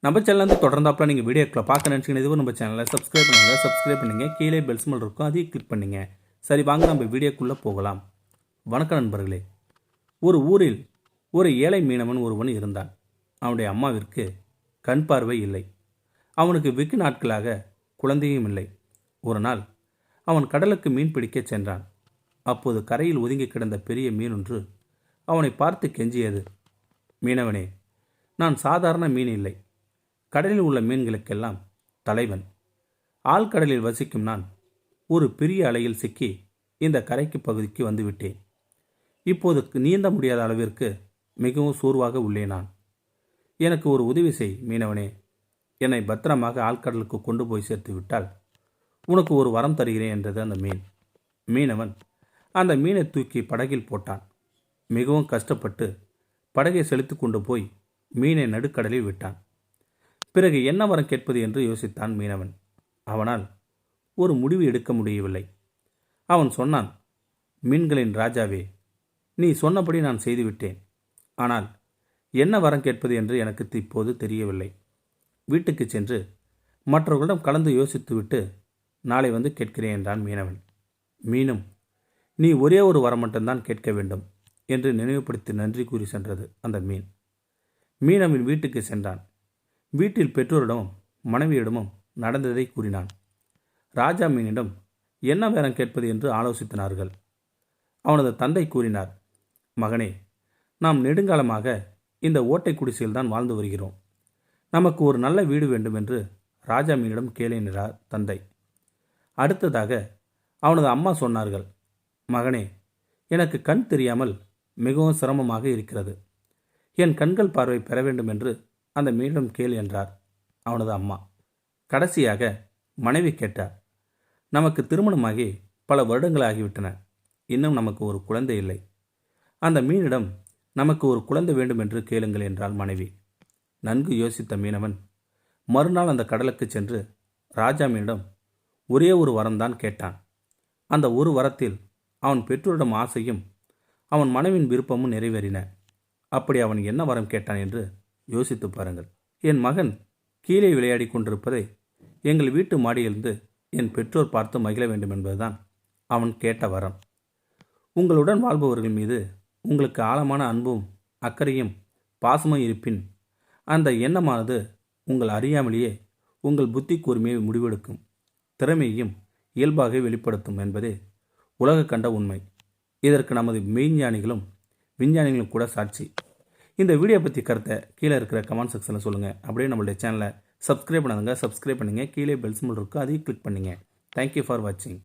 நம்ம சேனல் தொடர்ந்தாப்பில் நீங்கள் வீடியோக்களை பார்க்க நினச்சிங்கன்னா இதுவும் நம்ம சேனலை சப்ஸ்கிரைப் பண்ணுங்கள் கீழே பெல் சிம்பல் இருக்கும் அதையும் கிளிக் பண்ணுங்கள். சரி, வாங்க நம்ம வீடியோக்குள்ளே போகலாம். வணக்கம் நண்பர்களே. ஒரு ஊரில் ஒரு ஏழை மீனவன் ஒருவன் இருந்தான். அவனுடைய அம்மாவிற்கு கண் பார்வை இல்லை. அவனுக்கு வெகு நாட்களாக குழந்தையும் இல்லை. ஒரு நாள் அவன் கடலுக்கு மீன் பிடிக்க சென்றான். அப்போது கரையில் ஒதுங்கி கிடந்த பெரிய மீன் ஒன்று அவனை பார்த்து கெஞ்சியது. மீனவனே, நான் சாதாரண மீன் இல்லை. கடலில் உள்ள மீன்களுக்கெல்லாம் தலைவன். ஆழ்கடலில் வசிக்கும் நான் ஒரு பெரிய அலையில் சிக்கி இந்த கரைக்கு பகுதிக்கு வந்துவிட்டேன். இப்போது நீந்த முடியாத அளவிற்கு மிகவும் சோர்வாக உள்ளேன் நான். எனக்கு ஒரு உதவி செய் மீனவனே. என்னை பத்திரமாக ஆழ்கடலுக்கு கொண்டு போய் சேர்த்து விட்டால் உனக்கு ஒரு வரம் தருகிறேன் என்றது அந்த மீன். மீனவன் அந்த மீனை தூக்கி படகில் போட்டான். மிகவும் கஷ்டப்பட்டு படகை செலுத்தி கொண்டு போய் மீனை நடுக்கடலில் விட்டான். பிறகு என்ன வரம் கேட்பது என்று யோசித்தான் மீனவன். அவனால் ஒரு முடிவு எடுக்க முடியவில்லை. அவன் சொன்னான், மீன்களின் ராஜாவே, நீ சொன்னபடி நான் செய்துவிட்டேன். ஆனால் என்ன வரம் கேட்பது என்று எனக்கு இப்போது தெரியவில்லை. வீட்டுக்கு சென்று மற்றவர்களிடம் கலந்து யோசித்துவிட்டு நாளை வந்து கேட்கிறேன் என்றான் மீனவன். மீனும், நீ ஒரே ஒரு வரம் மட்டும்தான் கேட்க வேண்டும் என்று நினைவுபடுத்தி நன்றி கூறி சென்றது அந்த மீன். மீனவன் வீட்டுக்கு சென்றான். வீட்டில் பெற்றோரிடமும் மனைவியிடமும் நடந்ததை கூறினான். ராஜா மீனிடம் என்ன வேரம் கேட்பது என்று ஆலோசித்தனார்கள். அவனது தந்தை கூறினார், மகனே, நாம் நெடுங்காலமாக இந்த ஓட்டை குடிசையில்தான் வாழ்ந்து வருகிறோம். நமக்கு ஒரு நல்ல வீடு வேண்டும் என்று ராஜா மீனிடம் கேளினார் தந்தை. அடுத்ததாக அவனது அம்மா சொன்னார்கள், மகனே, எனக்கு கண் தெரியாமல் மிகவும் சிரமமாக இருக்கிறது. என் கண்கள் பார்வை பெற வேண்டும் என்று அந்த மீனிடம் கேள் என்றார் அவனது அம்மா. கடைசியாக மனைவி கேட்டார், நமக்கு திருமணமாகி பல வருடங்கள் ஆகிவிட்டன. இன்னும் நமக்கு ஒரு குழந்தை இல்லை. அந்த மீனிடம் நமக்கு ஒரு குழந்தை வேண்டும் என்று கேளுங்கள் என்றாள் மனைவி. நன்கு யோசித்த மீனவன் மறுநாள் அந்த கடலுக்கு சென்று ராஜா மீனிடம் ஒரே ஒரு வரம்தான் கேட்டான். அந்த ஒரு வரத்தில் அவன் பெற்றோரிடம் ஆசையும் அவன் மனைவின் விருப்பமும் நிறைவேறின. அப்படி அவன் என்ன வரம் கேட்டான் என்று யோசித்து பாருங்கள். என் மகன் கீழே விளையாடி கொண்டிருப்பதை எங்கள் வீட்டு மாடியிலிருந்து என் பெற்றோர் பார்த்து மகிழ வேண்டும் என்பதுதான் அவன் கேட்ட வரம். உங்களுடன் வாழ்பவர்கள் மீது உங்களுக்கு ஆழமான அன்பும் அக்கறையும் பாசமும் இருப்பின் அந்த எண்ணமானது உங்கள் அறியாமலேயே உங்கள் புத்தி கூர்மையை முடிவெடுக்கும் திறமையையும் இயல்பாக வெளிப்படுத்தும் என்பதே உலக கண்ட உண்மை. இதற்கு நமது மெய்ஞானிகளும் விஞ்ஞானிகளும் கூட சாட்சி. இந்த வீடியோ பற்றி கருத்தை கீழே இருக்கிற கமெண்ட் செக்ஷனில் சொல்லுங்கள். அப்படியே நம்மளுடைய சேனலை சப்ஸ்கிரைப் பண்ணுங்கள். கீழே பெல் சிம்பல் இருக்கும், அதையும் கிளிக் பண்ணுங்கள். தேங்க்யூ ஃபார் வாட்சிங்.